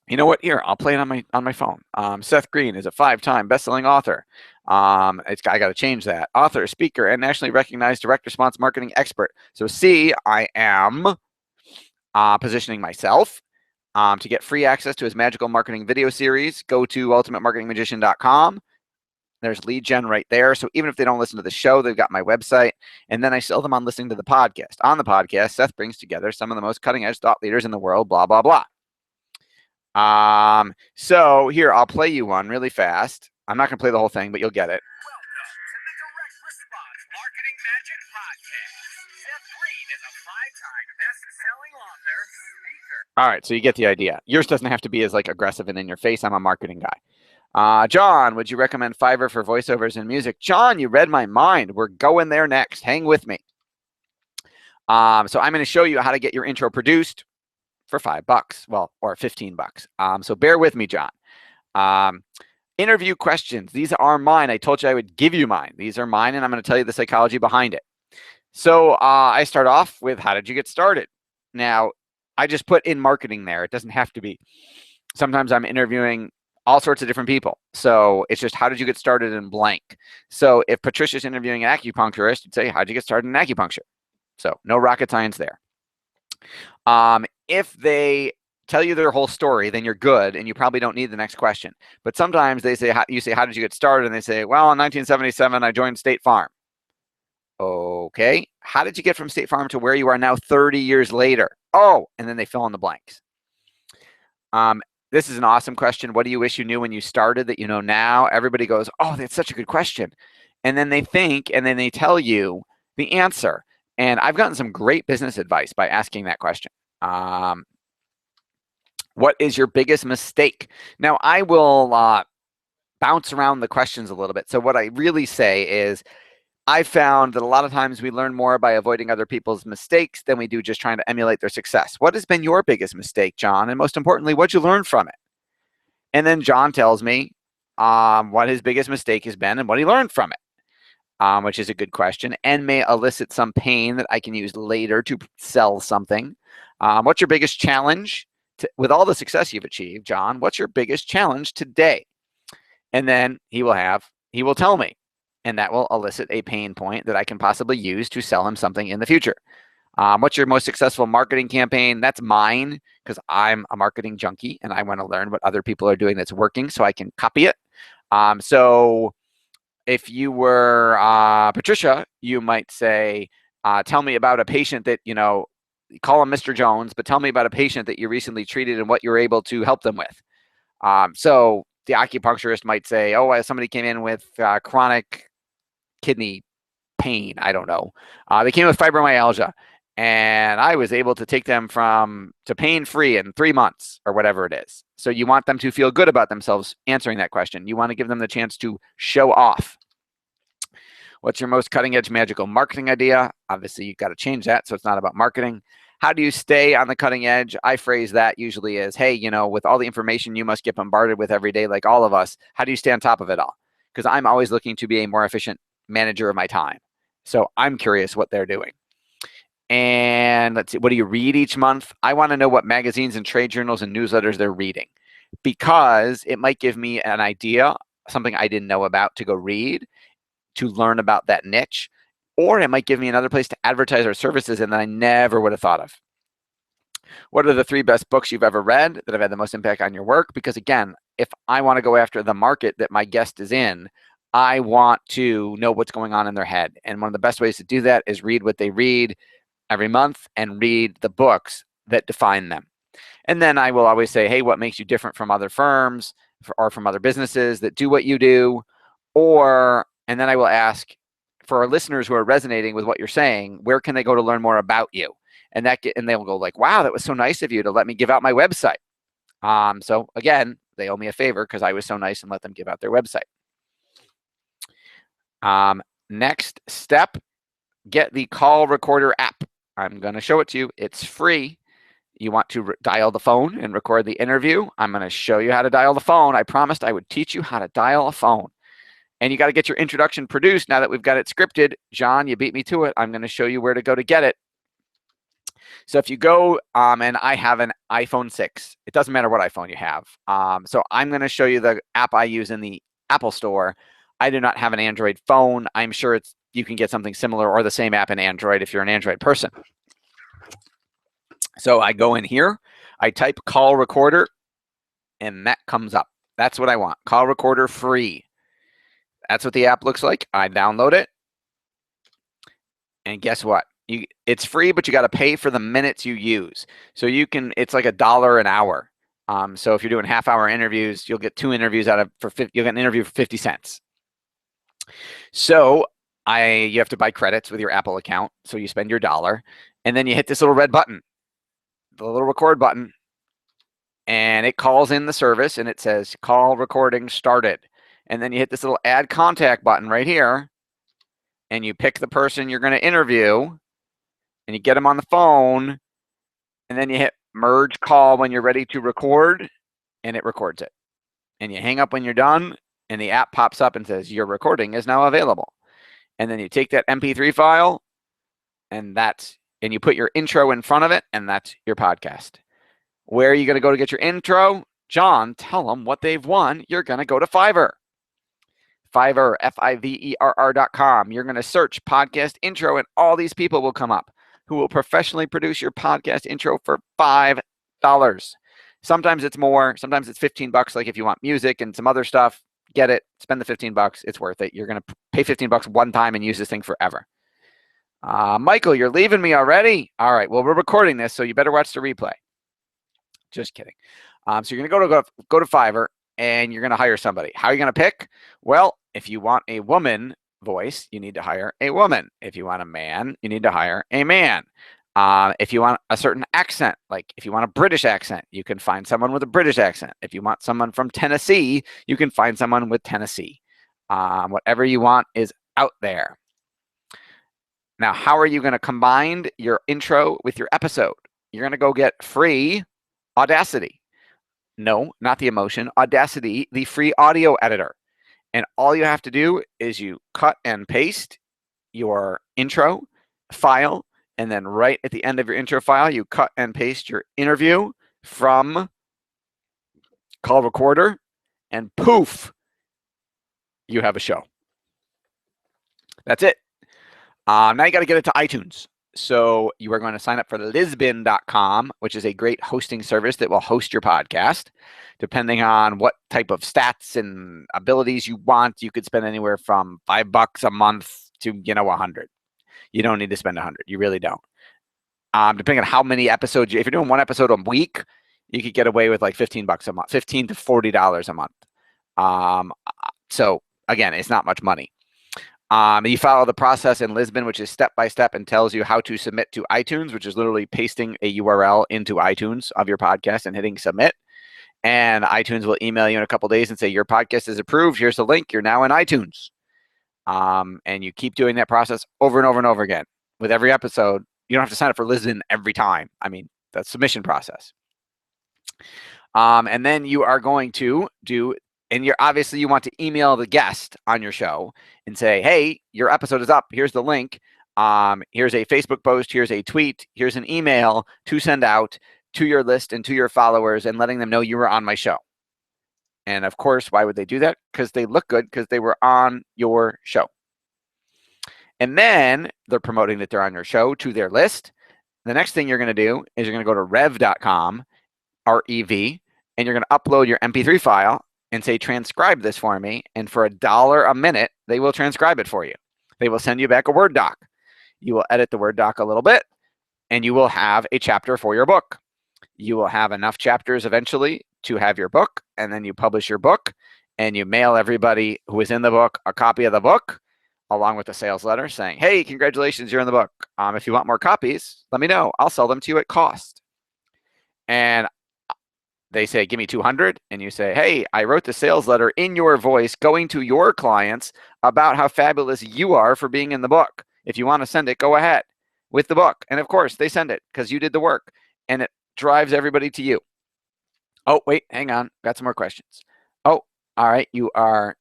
You know what? Here, I'll play it on my phone. Seth Green is a 5-time best-selling author. I got to change that. Author, speaker, and nationally recognized direct response marketing expert. So C, I am positioning myself. To get free access to his magical marketing video series, go to ultimatemarketingmagician.com. There's lead gen right there. So even if they don't listen to the show, they've got my website. And then I sell them on listening to the podcast. On the podcast, Seth brings together some of the most cutting-edge thought leaders in the world, blah, blah, blah. So here, I'll play you one really fast. I'm not going to play the whole thing, but you'll get it. Welcome to the Direct Response Marketing Magic Podcast. Seth Green is a 5-time best-selling author, speaker. All right, so you get the idea. Yours doesn't have to be as aggressive and in your face. I'm a marketing guy. John, would you recommend Fiverr for voiceovers and music? John, you read my mind. We're going there next. Hang with me. So I'm going to show you how to get your intro produced for $5, well, or $15. So bear with me, John. Interview questions. These are mine. I told you I would give you mine. These are mine, and I'm going to tell you the psychology behind it. So I start off with, how did you get started? Now, I just put in marketing there. It doesn't have to be. Sometimes I'm interviewing all sorts of different people. So it's just, how did you get started in blank? So if Patricia's interviewing an acupuncturist, you'd say, how'd you get started in acupuncture? So no rocket science there. If they tell you their whole story, then you're good, and you probably don't need the next question. But sometimes you say, how did you get started? And they say, well, in 1977, I joined State Farm. Okay, how did you get from State Farm to where you are now 30 years later? Oh, and then they fill in the blanks. This is an awesome question. What do you wish you knew when you started that you know now? Everybody goes, oh, that's such a good question. And then they think, and then they tell you the answer. And I've gotten some great business advice by asking that question. What is your biggest mistake? Now, I will bounce around the questions a little bit. So what I really say is, I found that a lot of times we learn more by avoiding other people's mistakes than we do just trying to emulate their success. What has been your biggest mistake, John? And most importantly, what'd you learn from it? And then John tells me what his biggest mistake has been and what he learned from it, which is a good question and may elicit some pain that I can use later to sell something. What's your biggest challenge? with all the success you've achieved, John, what's your biggest challenge today? And then he will tell me, and that will elicit a pain point that I can possibly use to sell him something in the future. What's your most successful marketing campaign? That's mine, because I'm a marketing junkie and I want to learn what other people are doing that's working so I can copy it. So if you were Patricia, you might say, tell me about a patient that, call him Mr. Jones, but tell me about a patient that you recently treated and what you were able to help them with. So the acupuncturist might say, oh, somebody came in with chronic kidney pain. I don't know. They came with fibromyalgia, and I was able to take them to pain-free in 3 months or whatever it is. So you want them to feel good about themselves answering that question. You want to give them the chance to show off. What's your most cutting-edge magical marketing idea? Obviously, you've got to change that, so it's not about marketing. How do you stay on the cutting edge? I phrase that usually as, hey, with all the information you must get bombarded with every day, like all of us, how do you stay on top of it all? Because I'm always looking to be a more efficient manager of my time. So I'm curious what they're doing. And let's see, what do you read each month? I want to know what magazines and trade journals and newsletters they're reading, because it might give me an idea, something I didn't know about to go read, to learn about that niche, or it might give me another place to advertise our services and that I never would have thought of. What are the 3 best books you've ever read that have had the most impact on your work? Because again, if I want to go after the market that my guest is in, I want to know what's going on in their head. And one of the best ways to do that is read what they read every month and read the books that define them. And then I will always say, hey, what makes you different from other firms or from other businesses that do what you do? And then I will ask, for our listeners who are resonating with what you're saying, where can they go to learn more about you? And they'll go like, wow, that was so nice of you to let me give out my website. So again, they owe me a favor because I was so nice and let them give out their website. Next step, get the call recorder app. I'm going to show it to you. It's free. You want to dial the phone and record the interview. I'm going to show you how to dial the phone. I promised I would teach you how to dial a phone. And you got to get your introduction produced now that we've got it scripted. John, you beat me to it. I'm going to show you where to go to get it. So if you go, and I have an iPhone 6. It doesn't matter what iPhone you have. So I'm going to show you the app I use in the Apple Store. I do not have an Android phone. I'm sure you can get something similar or the same app in Android if you're an Android person. So I go in here, I type call recorder, and that comes up. That's what I want. Call recorder free. That's what the app looks like. I download it. And guess what? It's free, but you got to pay for the minutes you use. So it's like $1 an hour. So if you're doing half-hour interviews, you'll get 2 interviews you'll get an interview for 50 cents. So you have to buy credits with your Apple account. So you spend your $1, and then you hit this little red button, the little record button, and it calls in the service, and it says call recording started. And then you hit this little add contact button right here, and you pick the person you're going to interview, and you get them on the phone, and then you hit merge call when you're ready to record, and it records it. And you hang up when you're done, and the app pops up and says your recording is now available. And then you take that MP3 file, and you put your intro in front of it, and that's your podcast. Where are you going to go to get your intro? John, tell them what they've won. You're going to go to Fiverr. Fiverr, Fiverr.com. You're going to search podcast intro, and all these people will come up who will professionally produce your podcast intro for $5. Sometimes it's more. Sometimes it's $15. Like if you want music and some other stuff, get it. Spend the $15. It's worth it. You're going to pay $15 one time and use this thing forever. Michael, you're leaving me already? All right. Well, we're recording this, so you better watch the replay. Just kidding. So you're going to go to Fiverr, and you're going to hire somebody. How are you going to pick? Well, if you want a woman voice, you need to hire a woman. If you want a man, you need to hire a man. If you want a certain accent, like if you want a British accent, you can find someone with a British accent. If you want someone from Tennessee, you can find someone with Tennessee. Whatever you want is out there. Now, how are you going to combine your intro with your episode? You're going to go get free Audacity. No, not the Emotion. Audacity, the free audio editor. And all you have to do is you cut and paste your intro file, and then right at the end of your intro file, you cut and paste your interview from Call Recorder, and poof, you have a show. That's it. Now you got to get it to iTunes. So you are going to sign up for Lisbon.com, which is a great hosting service that will host your podcast. Depending on what type of stats and abilities you want, you could spend anywhere from $5 a month to, 100. You don't need to spend 100. You really don't. Depending on how many episodes, if you're doing one episode a week, you could get away with like $15 a month, $15 to $40 a month. So again, it's not much money. You follow the process in Lisbon, which is step-by-step and tells you how to submit to iTunes, which is literally pasting a URL into iTunes of your podcast and hitting submit. And iTunes will email you in a couple days and say, your podcast is approved. Here's the link. You're now in iTunes. And you keep doing that process over and over and over again. With every episode, you don't have to sign up for Lisbon every time. I mean, that's submission process. And then you are going to do, and you want to email the guest on your show and say, hey, your episode is up. Here's the link. Here's a Facebook post. Here's a tweet. Here's an email to send out to your list and to your followers and letting them know you were on my show. And of course, why would they do that? Because they look good because they were on your show. And then they're promoting that they're on your show to their list. The next thing you're going to do is you're going to go to rev.com, R-E-V, and you're going to upload your MP3 file and say, transcribe this for me. And for $1 a minute, they will transcribe it for you. They will send you back a Word doc. You will edit the Word doc a little bit, and you will have a chapter for your book. You will have enough chapters eventually to have your book, and then you publish your book, and you mail everybody who is in the book a copy of the book, along with a sales letter saying, hey, congratulations, you're in the book. If you want more copies, let me know. I'll sell them to you at cost. And they say, give me 200. And you say, hey, I wrote the sales letter in your voice going to your clients about how fabulous you are for being in the book. If you want to send it, go ahead with the book. And of course, they send it because you did the work. And it drives everybody to you. Oh, wait, hang on. Got some more questions. Oh, all right. You are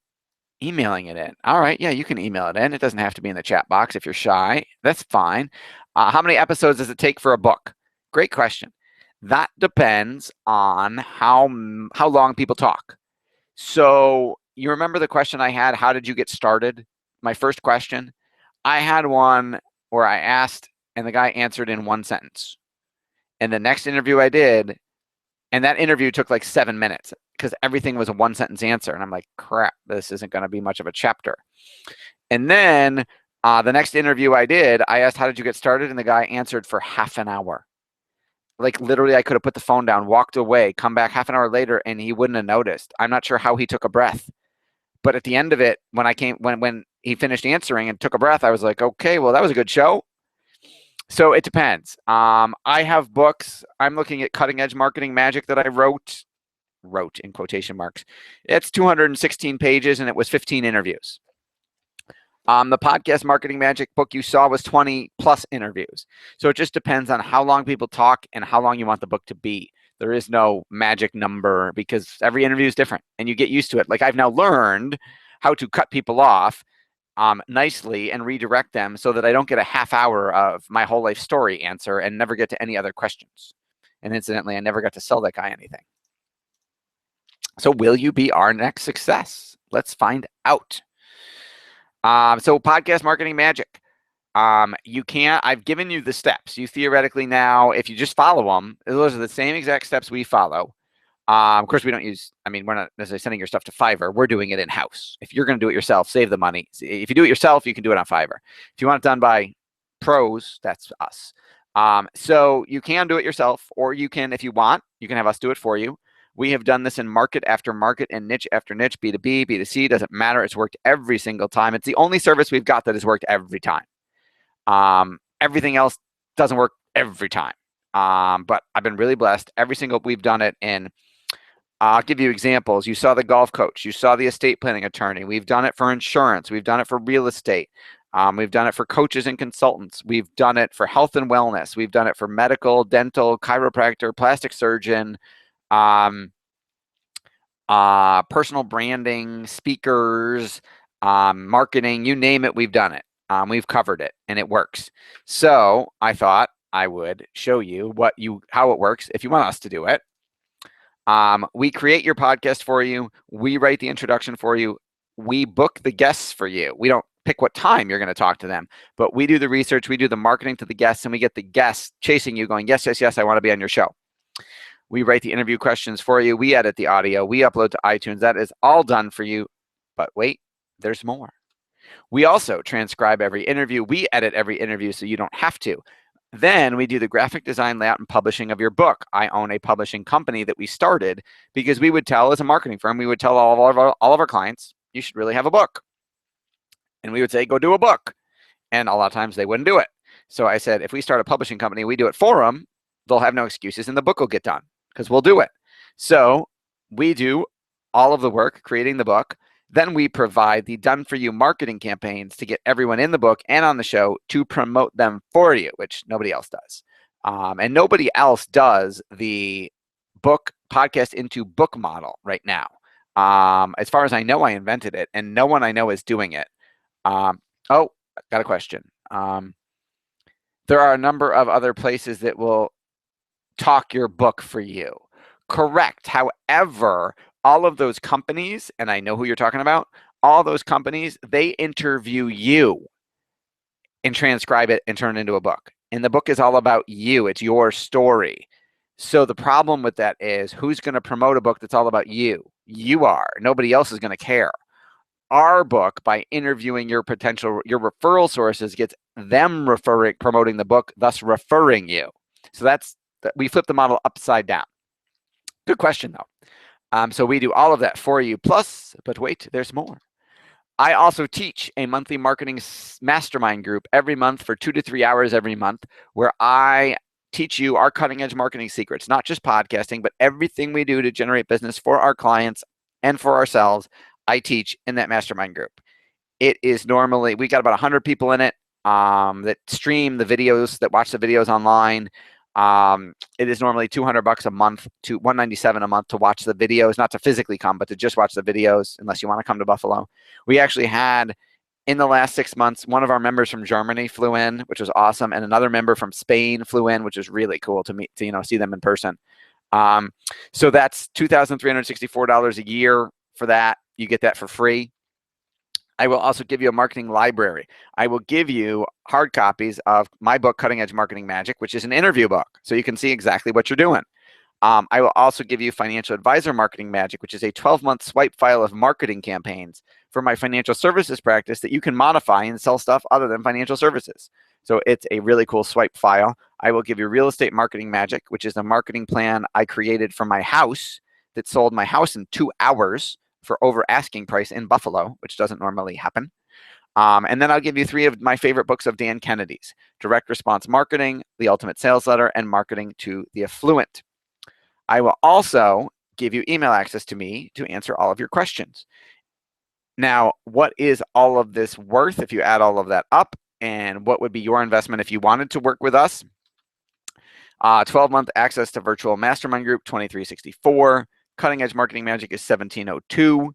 emailing it in. All right. Yeah, you can email it in. It doesn't have to be in the chat box if you're shy. That's fine. How many episodes does it take for a book? Great question. That depends on how long people talk. So you remember the question I had, how did you get started? My first question. I had one where I asked and the guy answered in one sentence. And the next interview I did, and that interview took like 7 minutes because everything was a one sentence answer. And I'm like, crap, this isn't going to be much of a chapter. And then the next interview I did, I asked, how did you get started? And the guy answered for half an hour. Like literally I could have put the phone down, walked away, come back half an hour later, and he wouldn't have noticed. I'm not sure how he took a breath. But at the end of it, when he finished answering and took a breath, I was like, okay, well, that was a good show. So it depends. I have books. I'm looking at Cutting Edge Marketing Magic that I wrote in quotation marks. It's 216 pages and it was 15 interviews. The Podcast Marketing Magic book you saw was 20 plus interviews. So it just depends on how long people talk and how long you want the book to be. There is no magic number because every interview is different and you get used to it. Like I've now learned how to cut people off nicely and redirect them so that I don't get a half hour of my whole life story answer and never get to any other questions. And incidentally, I never got to sell that guy anything. So will you be our next success? Let's find out. So Podcast Marketing Magic. I've given you the steps. You theoretically now, if you just follow them, those are the same exact steps we follow. Of course, we're not necessarily sending your stuff to Fiverr. We're doing it in-house. If you're going to do it yourself, save the money. If you do it yourself, you can do it on Fiverr. If you want it done by pros, that's us. So you can do it yourself, or you can, if you want, you can have us do it for you. We have done this in market after market and niche after niche, B2B, B2C, doesn't matter. It's worked every single time. It's the only service we've got that has worked every time. Everything else doesn't work every time. But I've been really blessed. We've done it in, I'll give you examples. You saw the golf coach. You saw the estate planning attorney. We've done it for insurance. We've done it for real estate. We've done it for coaches and consultants. We've done it for health and wellness. We've done it for medical, dental, chiropractor, plastic surgeon, personal branding, speakers, marketing, you name it, we've done it. We've covered it and it works. So I thought I would show you how it works if you want us to do it. We create your podcast for you. We write the introduction for you. We book the guests for you. We don't pick what time you're going to talk to them, but we do the research. We do the marketing to the guests, and we get the guests chasing you going, yes, yes, yes, I want to be on your show. We write the interview questions for you. We edit the audio. We upload to iTunes. That is all done for you. But wait, there's more. We also transcribe every interview. We edit every interview so you don't have to. Then we do the graphic design, layout, and publishing of your book. I own a publishing company that we started because we would tell, as a marketing firm, we would tell all of our clients, you should really have a book. And we would say, go do a book. And a lot of times they wouldn't do it. So I said, if we start a publishing company, we do it for them, they'll have no excuses and the book will get done because we'll do it. So we do all of the work creating the book. Then we provide the done-for-you marketing campaigns to get everyone in the book and on the show to promote them for you, which nobody else does. And nobody else does the book podcast into book model right now. As far as I know, I invented it, and no one I know is doing it. Oh, got a question. There are a number of other places that will talk your book for you. Correct. However, all of those companies, and I know who you're talking about, all those companies, they interview you and transcribe it and turn it into a book. And the book is all about you. It's your story. So the problem with that is, who's going to promote a book that's all about you? You are. Nobody else is going to care. Our book, by interviewing your referral sources, gets them promoting the book, thus referring you. So we flip the model upside down. Good question, though. So we do all of that for you. Plus, but wait, there's more. I also teach a monthly marketing mastermind group every month for 2 to 3 hours every month, where I teach you our cutting edge marketing secrets, not just podcasting, but everything we do to generate business for our clients and for ourselves. I teach in that mastermind group. It is normally, we got about 100 people in it that stream the videos, that watch the videos online. It is normally $200 a month to $197 a month to watch the videos, not to physically come, but to just watch the videos, unless you want to come to Buffalo. We actually had, in the last 6 months, one of our members from Germany flew in, which was awesome, and another member from Spain flew in, which was really cool to meet, to see them in person. So that's $2,364 a year for that. You get that for free. I will also give you a marketing library. I will give you hard copies of my book, Cutting Edge Marketing Magic, which is an interview book, so you can see exactly what you're doing. I will also give you Financial Advisor Marketing Magic, which is a 12-month swipe file of marketing campaigns for my financial services practice that you can modify and sell stuff other than financial services. So it's a really cool swipe file. I will give you Real Estate Marketing Magic, which is a marketing plan I created for my house that sold my house in 2 hours for over asking price in Buffalo, which doesn't normally happen. And then I'll give you 3 of my favorite books of Dan Kennedy's: Direct Response Marketing, The Ultimate Sales Letter, and Marketing to the Affluent. I will also give you email access to me to answer all of your questions. Now, what is all of this worth if you add all of that up? And what would be your investment if you wanted to work with us? 12-month access to virtual mastermind group, $2,364. Cutting Edge Marketing Magic is $1,702.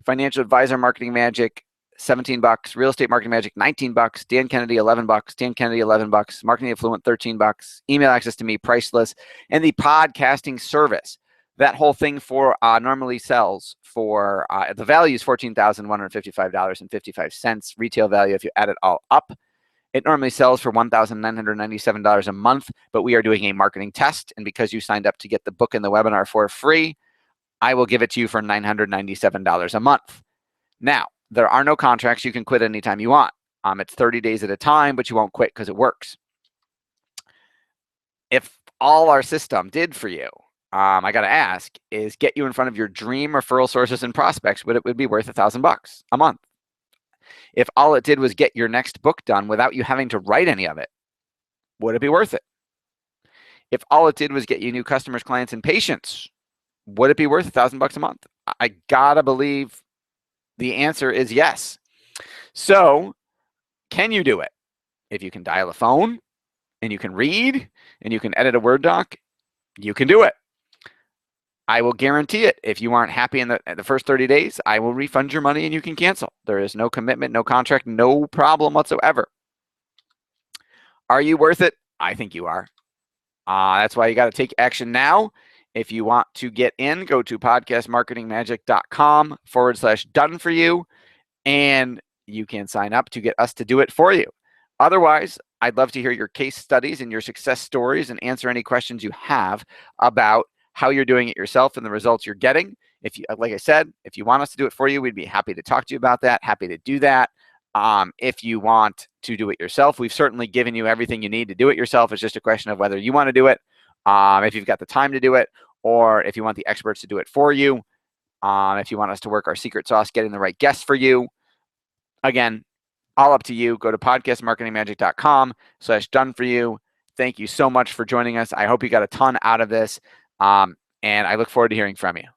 Financial Advisor Marketing Magic, $17. Real Estate Marketing Magic, $19. Dan Kennedy, $11. Dan Kennedy, $11. Marketing Affluent, $13. Email access to me, priceless. And the podcasting service, that whole thing for normally sells for the value is $14,155.55 retail value if you add it all up. It normally sells for $1,997 a month, but we are doing a marketing test, and because you signed up to get the book and the webinar for free, I will give it to you for $997 a month. Now, there are no contracts. You can quit anytime you want. It's 30 days at a time, but you won't quit because it works. If all our system did for you, I got to ask, is get you in front of your dream referral sources and prospects, it would be worth $1,000 a month. If all it did was get your next book done without you having to write any of it, would it be worth it? If all it did was get you new customers, clients, and patients, would it be worth $1,000 a month? I gotta believe the answer is yes. So, can you do it? If you can dial a phone, and you can read, and you can edit a Word doc, you can do it. I will guarantee it. If you aren't happy in the first 30 days, I will refund your money and you can cancel. There is no commitment, no contract, no problem whatsoever. Are you worth it? I think you are. That's why you got to take action now. If you want to get in, go to podcastmarketingmagic.com/done for you, and you can sign up to get us to do it for you. Otherwise, I'd love to hear your case studies and your success stories and answer any questions you have about how you're doing it yourself and the results you're getting. If you, like I said, if you want us to do it for you, we'd be happy to talk to you about that. Happy to do that. If you want to do it yourself, we've certainly given you everything you need to do it yourself. It's just a question of whether you want to do it, if you've got the time to do it, or if you want the experts to do it for you. If you want us to work our secret sauce, getting the right guests for you. Again, all up to you. Go to podcastmarketingmagic.com/done for you. Thank you so much for joining us. I hope you got a ton out of this. And I look forward to hearing from you.